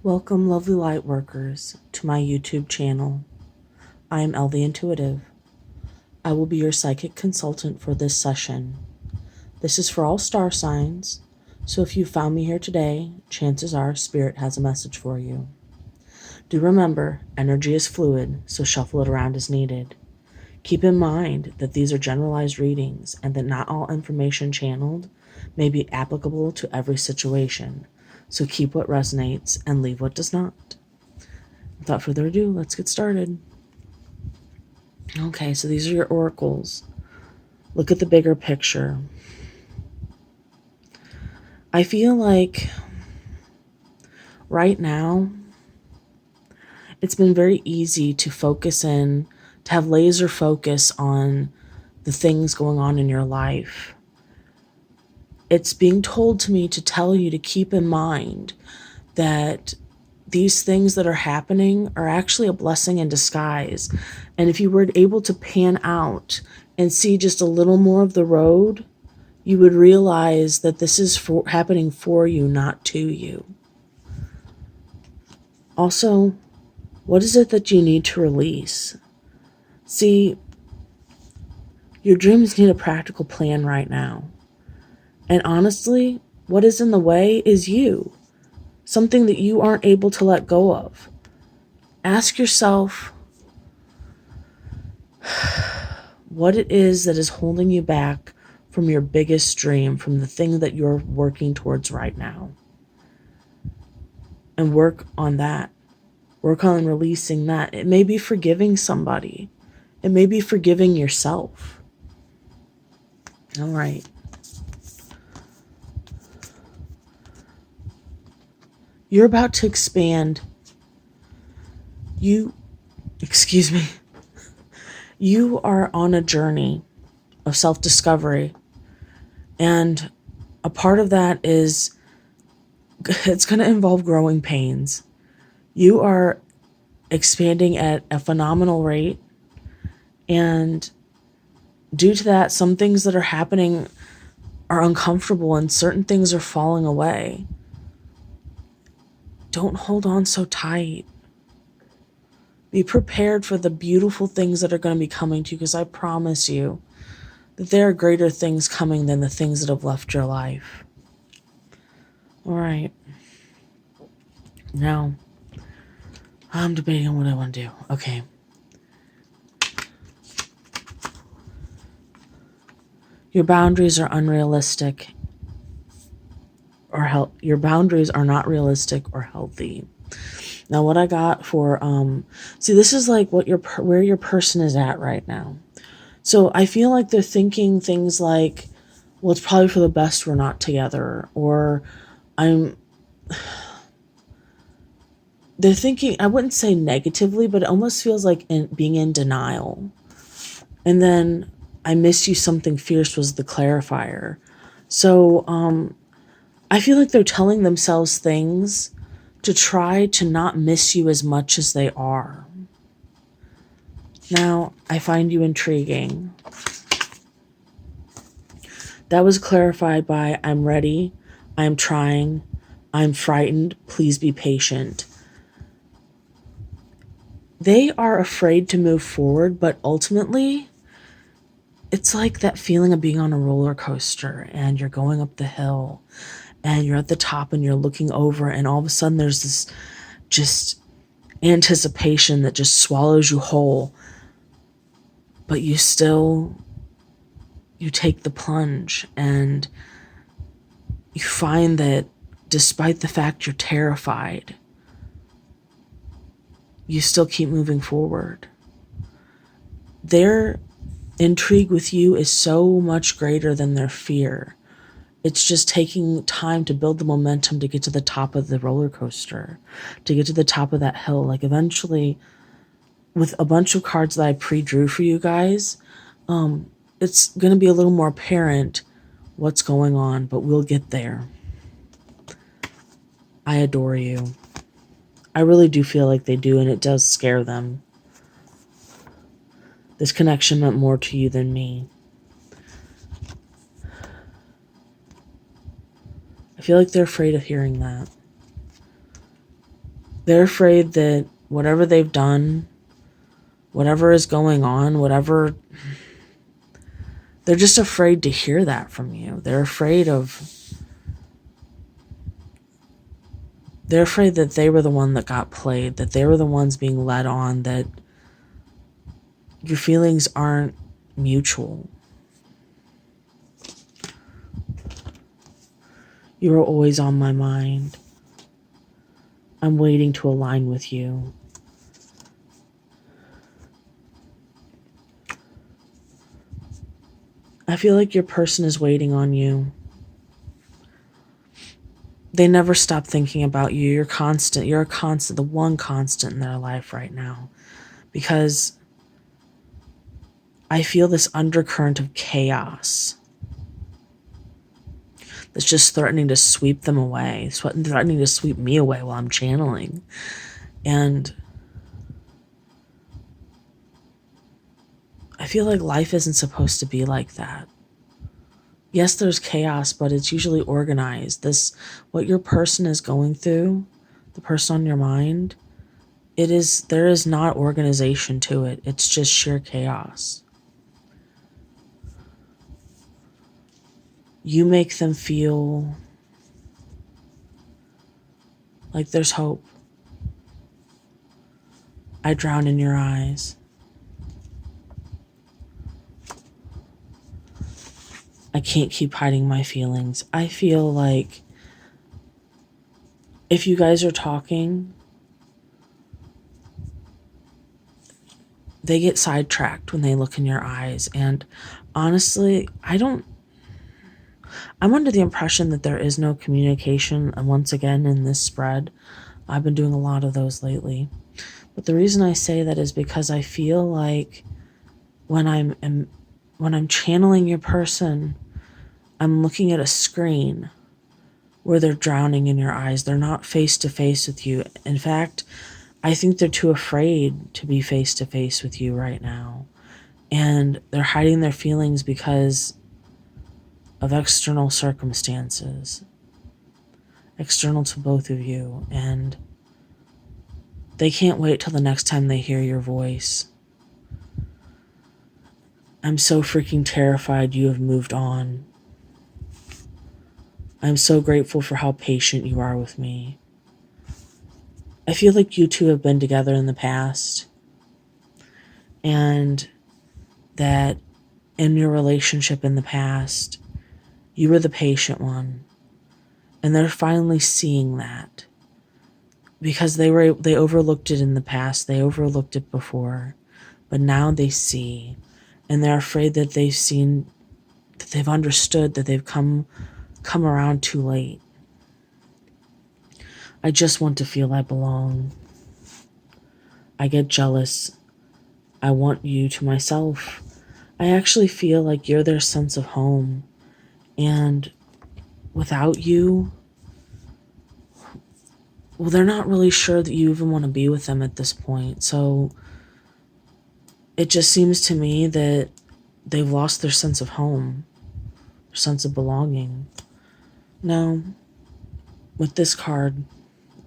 Welcome, lovely light workers, to my YouTube channel. I am Elle the Intuitive. I will be your psychic consultant for this session. This is for all star signs, so if you found me here today, chances are Spirit has a message for you. Do remember, energy is fluid, so shuffle it around as needed. Keep in mind that these are generalized readings and that not all information channeled may be applicable to every situation. So keep what resonates and leave what does not. Without further ado, let's get started. Okay, so these are your oracles. Look at the bigger picture. I feel like right now, it's been very easy to focus in, to have laser focus on the things going on in your life. It's being told to me to tell you to keep in mind that these things that are happening are actually a blessing in disguise. And if you were able to pan out and see just a little more of the road, you would realize that this is happening for you, not to you. Also, what is it that you need to release? See, your dreams need a practical plan right now. And honestly, what is in the way is you. Something that you aren't able to let go of. Ask yourself what it is that is holding you back from your biggest dream, from the thing that you're working towards right now. And work on that. Work on releasing that. It may be forgiving somebody. It may be forgiving yourself. All right. You're about to expand. You are on a journey of self-discovery. And a part of that is, it's going to involve growing pains. You are expanding at a phenomenal rate. And due to that, some things that are happening are uncomfortable and certain things are falling away. Don't hold on so tight. Be prepared for the beautiful things that are going to be coming to you, because I promise you that there are greater things coming than the things that have left your life. All right. Now, I'm debating on what I want to do. Okay. Your boundaries are unrealistic, or your boundaries are not realistic or healthy. Now, what I got for see, this is like where your person is at right now. So I feel like they're thinking things like, well, it's probably for the best we're not together, or they're thinking, I wouldn't say negatively, but it almost feels like being in denial. And then I miss you something fierce was the clarifier. So I feel like they're telling themselves things to try to not miss you as much as they are. Now, I find you intriguing. That was clarified by, I'm ready, I'm trying, I'm frightened, please be patient. They are afraid to move forward, but ultimately, it's like that feeling of being on a roller coaster and you're going up the hill and you're at the top and you're looking over, and all of a sudden there's this just anticipation that just swallows you whole. But you take the plunge, and you find that despite the fact you're terrified, you still keep moving forward. Their intrigue with you is so much greater than their fear. It's just taking time to build the momentum to get to the top of the roller coaster, to get to the top of that hill. Like eventually, with a bunch of cards that I pre-drew for you guys, it's going to be a little more apparent what's going on, but we'll get there. I adore you. I really do feel like they do, and it does scare them. This connection meant more to you than me. I feel like they're afraid of hearing that. They're afraid that whatever they've done, whatever is going on, they're just afraid to hear that from you. They're afraid that they were the one that got played, that they were the ones being led on, that your feelings aren't mutual. You are always on my mind. I'm waiting to align with you. I feel like your person is waiting on you. They never stop thinking about you. You're constant. You're a constant, the one constant in their life right now. Because I feel this undercurrent of chaos that's just threatening to sweep them away, threatening to sweep me away while I'm channeling. And I feel like life isn't supposed to be like that. Yes, there's chaos, but it's usually organized. What your person is going through, the person on your mind, there is not organization to it. It's just sheer chaos. You make them feel like there's hope. I drown in your eyes. I can't keep hiding my feelings. I feel like if you guys are talking, they get sidetracked when they look in your eyes. And honestly, I'm under the impression that there is no communication. And once again, in this spread, I've been doing a lot of those lately. But the reason I say that is because I feel like when I'm channeling your person, I'm looking at a screen where they're drowning in your eyes. They're not face to face with you. In fact, I think they're too afraid to be face to face with you right now. And they're hiding their feelings because of external circumstances, external to both of you. And they can't wait till the next time they hear your voice. I'm so freaking terrified you have moved on. I'm so grateful for how patient you are with me. I feel like you two have been together in the past, and that in your relationship in the past, you were the patient one, and they're finally seeing that because they overlooked it in the past. They overlooked it before, but now they see, and they're afraid that they've understood, that they've come around too late. I just want to feel I belong. I get jealous. I want you to myself. I actually feel like you're their sense of home. And without you, well, they're not really sure that you even want to be with them at this point. So it just seems to me that they've lost their sense of home, their sense of belonging. Now, with this card,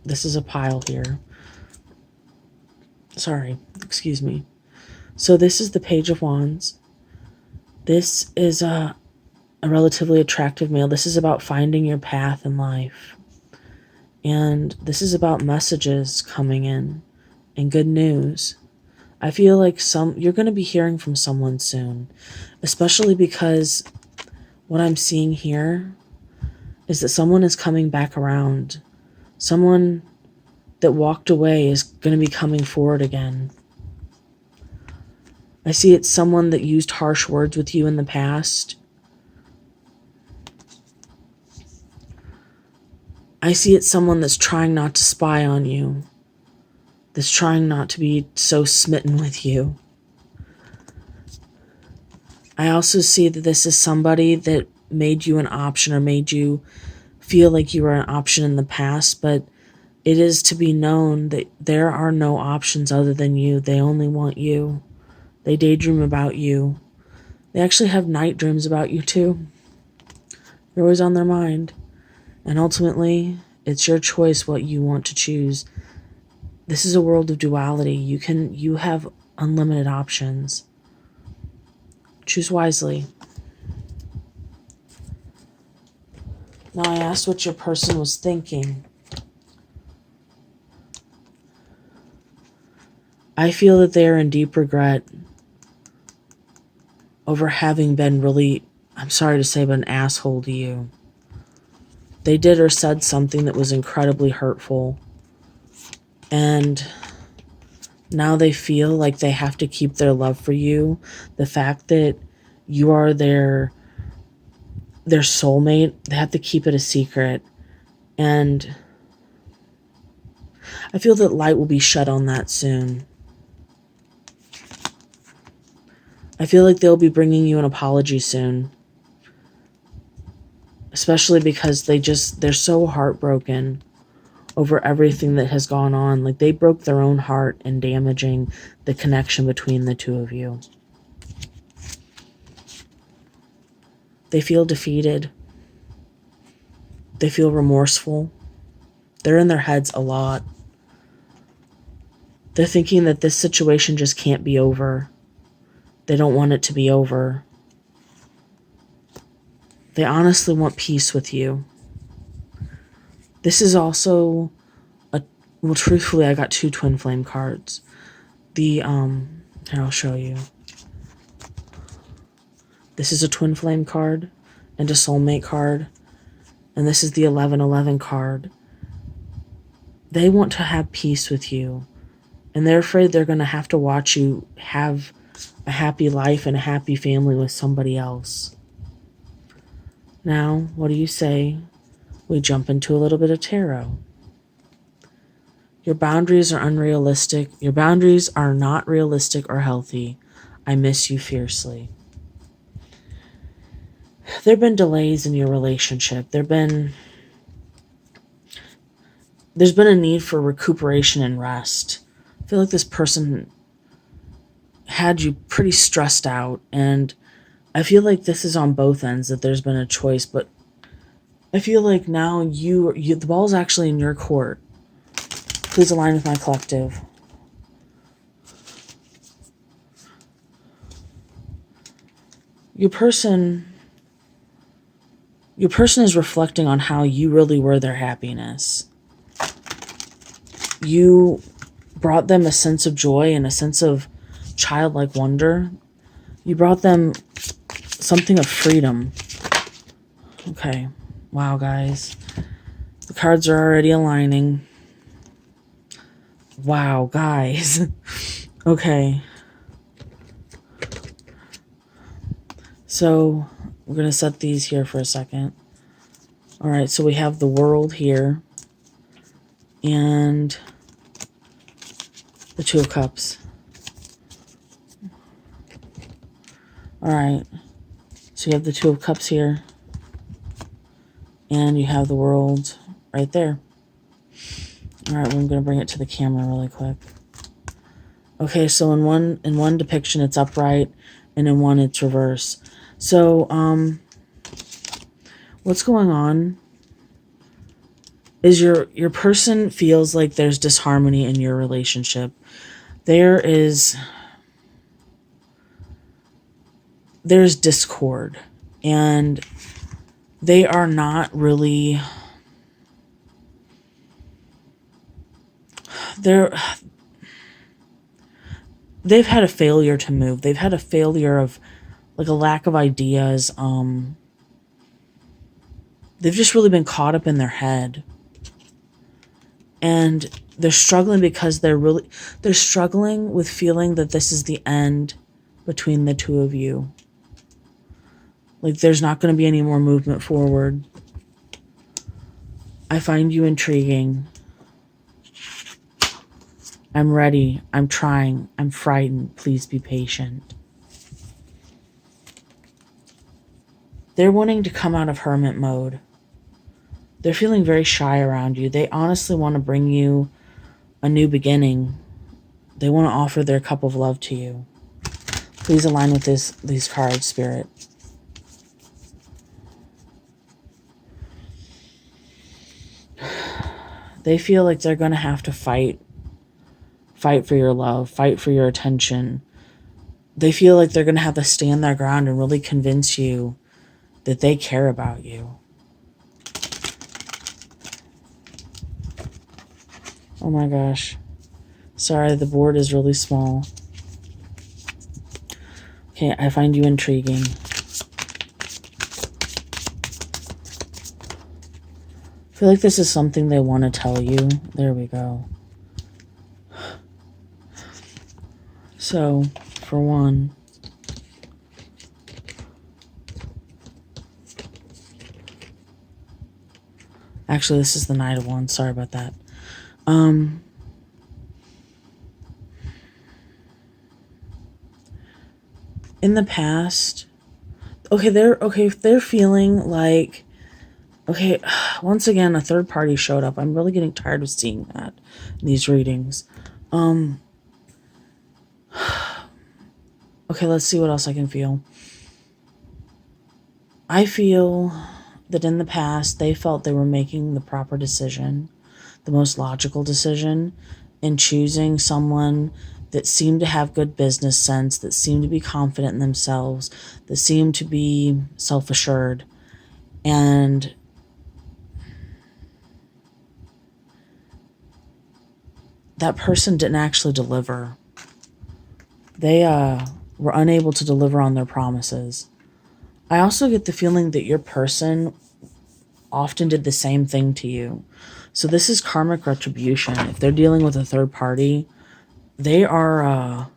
this is a pile here. Sorry, excuse me. So this is the Page of Wands. This is a relatively attractive male. This is about finding your path in life. And this is about messages coming in and good news. I feel like you're going to be hearing from someone soon, especially because what I'm seeing here is that someone is coming back around. Someone that walked away is going to be coming forward again. I see it's someone that used harsh words with you in the past. I see it's someone that's trying not to spy on you, that's trying not to be so smitten with you. I also see that this is somebody that made you an option or made you feel like you were an option in the past, but it is to be known that there are no options other than you. They only want you. They daydream about you. They actually have night dreams about you too. You're always on their mind. And ultimately, it's your choice what you want to choose. This is a world of duality. You have unlimited options. Choose wisely. Now I asked what your person was thinking. I feel that they are in deep regret over having been really, I'm sorry to say, but an asshole to you. They did or said something that was incredibly hurtful. And now they feel like they have to keep their love for you. The fact that you are their soulmate, they have to keep it a secret. And I feel that light will be shed on that soon. I feel like they'll be bringing you an apology soon. Especially because they're so heartbroken over everything that has gone on. Like, they broke their own heart in damaging the connection between the two of you. They feel defeated. They feel remorseful. They're in their heads a lot. They're thinking that this situation just can't be over. They don't want it to be over. They honestly want peace with you. This is also well, truthfully, I got 2 twin flame cards. Here, I'll show you. This is a twin flame card and a soulmate card. And this is the 1111 card. They want to have peace with you. And they're afraid they're going to have to watch you have a happy life and a happy family with somebody else. Now, what do you say? We jump into a little bit of tarot. Your boundaries are unrealistic. Your boundaries are not realistic or healthy. I miss you fiercely. There have been delays in your relationship. There's been a need for recuperation and rest. I feel like this person had you pretty stressed out, and I feel like this is on both ends, that there's been a choice, but I feel like now the ball's actually in your court. Please align with my collective. Your person is reflecting on how you really were their happiness. You brought them a sense of joy and a sense of childlike wonder. You brought them something of freedom. Okay. Wow, guys. The cards are already aligning. Wow, guys. Okay. So, we're going to set these here for a second. All right, so we have the World here. And the Two of Cups. All right. So you have the Two of Cups here. And you have the World right there. All right, well, I'm going to bring it to the camera really quick. Okay, so in one depiction it's upright, and in one it's reverse. So, what's going on is your person feels like there's disharmony in your relationship. There's discord, and they are not really they've had a failure to move. They've had a failure of, like, a lack of ideas. They've just really been caught up in their head. And they're struggling because they're struggling with feeling that this is the end between the two of you. Like, there's not going to be any more movement forward. I find you intriguing. I'm ready. I'm trying. I'm frightened. Please be patient. They're wanting to come out of hermit mode. They're feeling very shy around you. They honestly want to bring you a new beginning. They want to offer their cup of love to you. Please align with these cards, Spirit. They feel like they're going to have to fight fight for your love, fight for your attention. They feel like they're going to have to stand their ground and really convince you that they care about you. Oh my gosh. Sorry, the board is really small. Okay, I find you intriguing. I feel like this is something they want to tell you. There we go. So, for one, actually, this is the Knight of Wands. Sorry about that. In the past, they're feeling like, okay, once again, a third party showed up. I'm really getting tired of seeing that in these readings. Okay, let's see what else I can feel. I feel that in the past, they felt they were making the proper decision, the most logical decision, in choosing someone that seemed to have good business sense, that seemed to be confident in themselves, that seemed to be self-assured. And that person didn't actually deliver. They were unable to deliver on their promises. I also get the feeling that your person often did the same thing to you. So this is karmic retribution. If they're dealing with a third party, they are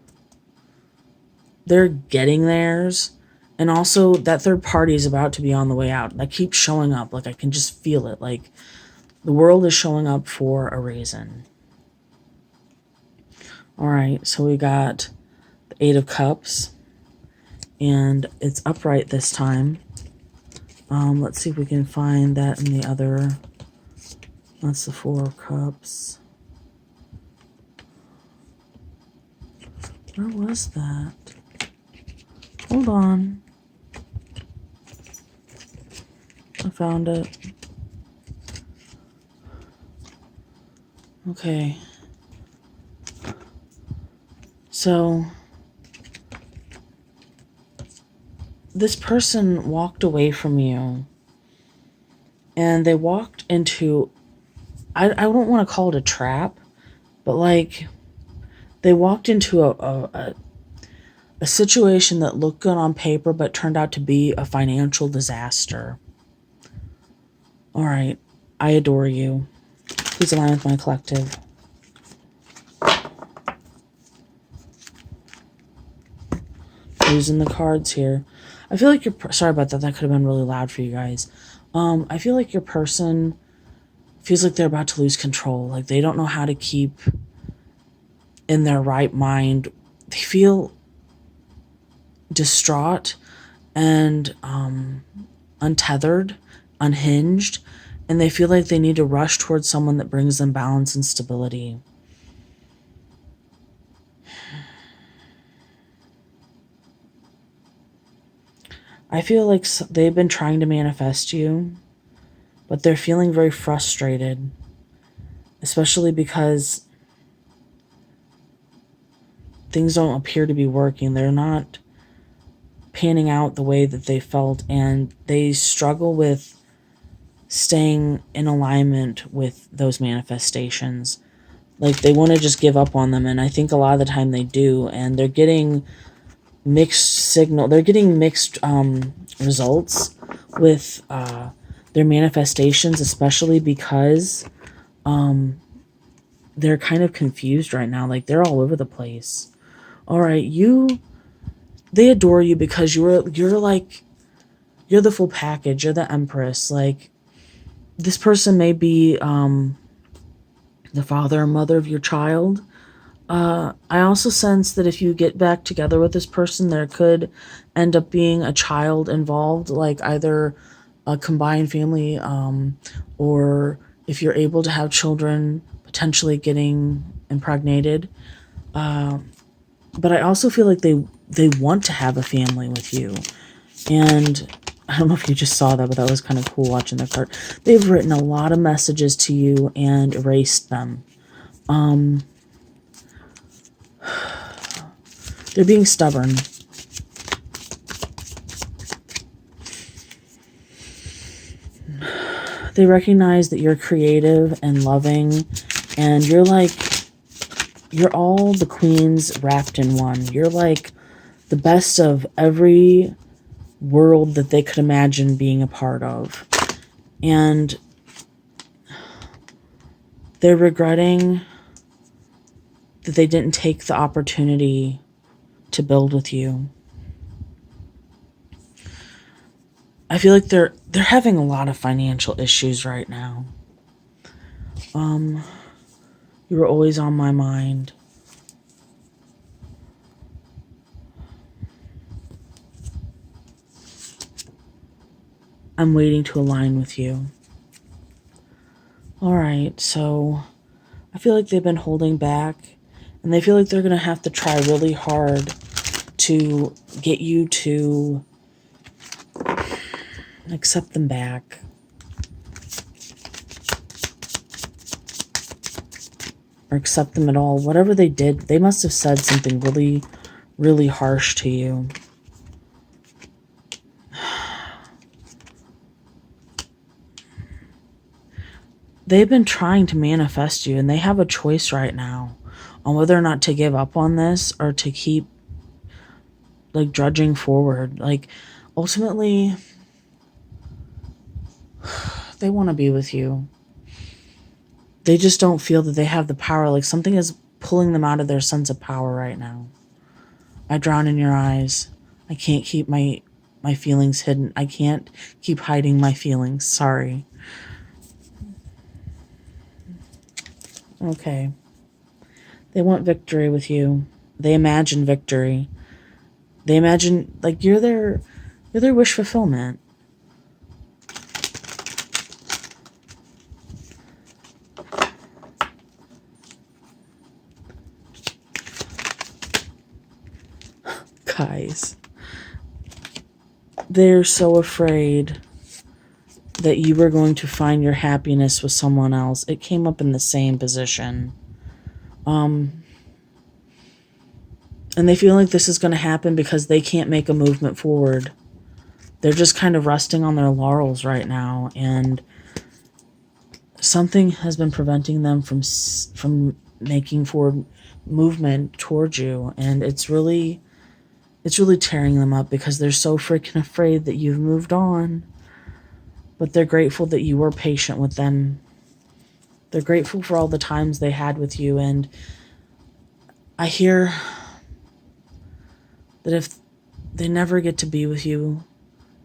they're getting theirs. And also that third party is about to be on the way out. That keeps showing up. Like I can just feel it. Like the world is showing up for a reason. All right, so we got the Eight of Cups. And it's upright this time. Let's see if we can find that in the other. That's the Four of Cups. Where was that? Hold on. I found it. Okay. So this person walked away from you, and they walked into, I don't want to call it a trap, but like they walked into a situation that looked good on paper but turned out to be a financial disaster. All right, I adore you. Please align with my collective. Using the cards here. I feel like sorry about that. That could have been really loud for you guys. I feel like your person feels like they're about to lose control. Like they don't know how to keep in their right mind. They feel distraught and untethered, unhinged, and they feel like they need to rush towards someone that brings them balance and stability. I feel like they've been trying to manifest you, but they're feeling very frustrated, especially because things don't appear to be working. They're not panning out the way that they felt, and they struggle with staying in alignment with those manifestations. Like they want to just give up on them, and I think a lot of the time they do, and they're getting mixed signal. They're getting mixed results with their manifestations, especially because they're kind of confused right now. Like they're all over the place. All right, they adore you because you're the full package. You're the Empress. Like this person may be the father or mother of your child. I also sense that if you get back together with this person, there could end up being a child involved, like either a combined family, or if you're able to have children, potentially getting impregnated. But I also feel like they want to have a family with you. And I don't know if you just saw that, but that was kind of cool watching their card. They've written a lot of messages to you and erased them. They're being stubborn. They recognize that you're creative and loving, and you're all the queens wrapped in one. You're like the best of every world that they could imagine being a part of. And they're regretting that they didn't take the opportunity to build with you. I feel like they're having a lot of financial issues right now. You were always on my mind. I'm waiting to align with you. All right, so I feel like they've been holding back, and they feel like they're going to have to try really hard to get you to accept them back. Or accept them at all. Whatever they did, they must have said something really, really harsh to you. They've been trying to manifest you, and they have a choice right now on whether or not to give up on this or to keep like drudging forward. Like ultimately, they want to be with you. They just don't feel that they have the power. Like something is pulling them out of their sense of power right now. I drown in your eyes. I can't keep my feelings hidden. I can't keep hiding my feelings. Sorry. Okay. They want victory with you. They imagine victory. They imagine like you're their wish fulfillment. Guys, they're so afraid that you were going to find your happiness with someone else. It came up in the same position. And they feel like this is going to happen because they can't make a movement forward. They're just kind of resting on their laurels right now, and something has been preventing them from making forward movement towards you, and it's really tearing them up because they're so freaking afraid that you've moved on. But they're grateful that you were patient with them. They're grateful for all the times they had with you, and I hear that if they never get to be with you,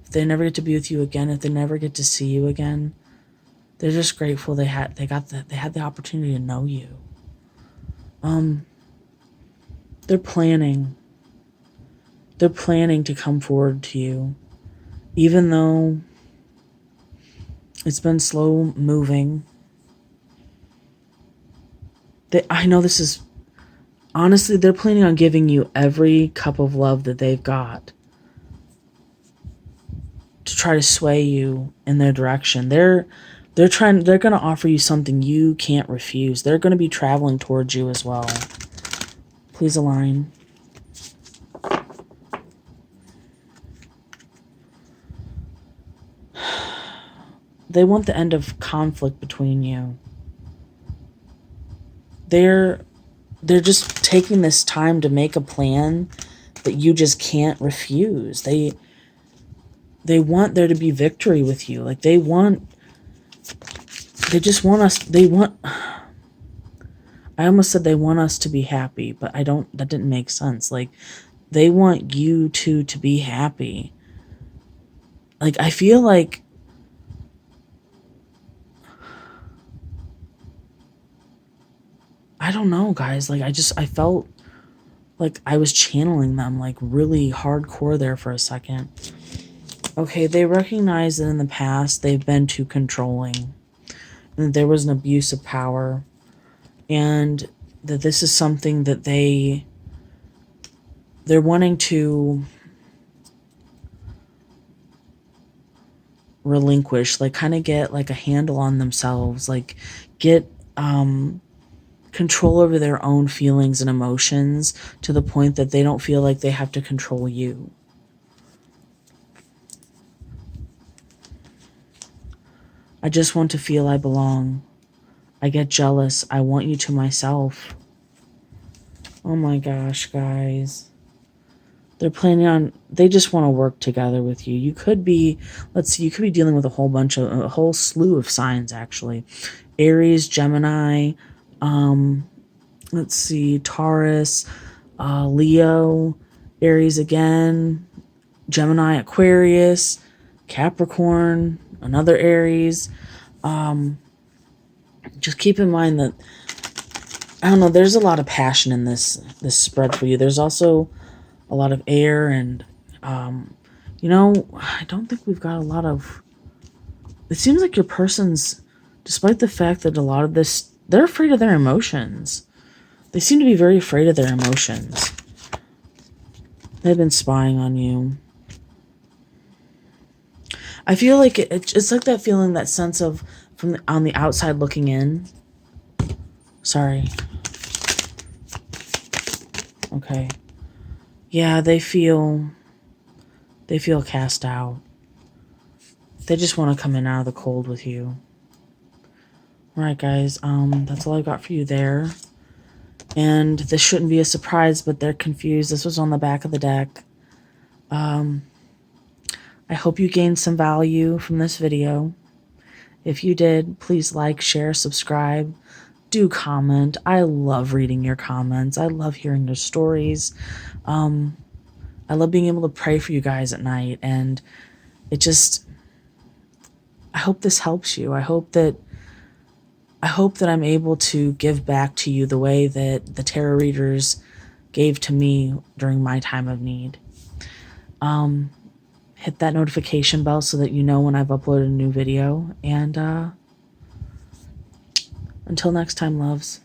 if they never get to be with you again, if they never get to see you again, they're just grateful they had the opportunity to know you. They're planning to come forward to you, even though it's been slow moving. I know this is, honestly, they're planning on giving you every cup of love that they've got to try to sway you in their direction. They're going to offer you something you can't refuse. They're going to be traveling towards you as well. Please align. They want the end of conflict between you. They're just taking this time to make a plan that you just can't refuse. They want there to be victory with you. Like they just want us, I almost said they want us to be happy, but that didn't make sense. Like they want you two to be happy. Like I feel like I don't know, guys. Like I felt like I was channeling them like really hardcore there for a second. Okay, they recognize that in the past they've been too controlling, and that there was an abuse of power, and that this is something that they're wanting to relinquish, like kind of get like a handle on themselves, like get control over their own feelings and emotions to the point that they don't feel like they have to control you. I just want to feel I belong. I get jealous. I want you to myself. Oh my gosh, guys. They're planning on, they just want to work together with you. You could be, let's see, you could be dealing with a whole slew of signs, actually. Aries, Gemini, let's see, Taurus, Leo, Aries again, Gemini, Aquarius, Capricorn, another Aries. Just keep in mind that, I don't know, there's a lot of passion in this spread for you. There's also a lot of air and, you know, I don't think we've got a lot of, it seems like your person's, despite the fact that a lot of this, they're afraid of their emotions. They seem to be very afraid of their emotions. They've been spying on you. I feel like it's like that feeling, that sense of on the outside looking in. Sorry. Okay. Yeah, they feel cast out. They just want to come in out of the cold with you. All right, guys. That's all I got for you there. And this shouldn't be a surprise, but they're confused. This was on the back of the deck. I hope you gained some value from this video. If you did, please like, share, subscribe. Do comment. I love reading your comments. I love hearing your stories. I love being able to pray for you guys at night, and I hope this helps you. I hope that I'm able to give back to you the way that the tarot readers gave to me during my time of need. Hit that notification bell so that you know when I've uploaded a new video. And until next time, loves.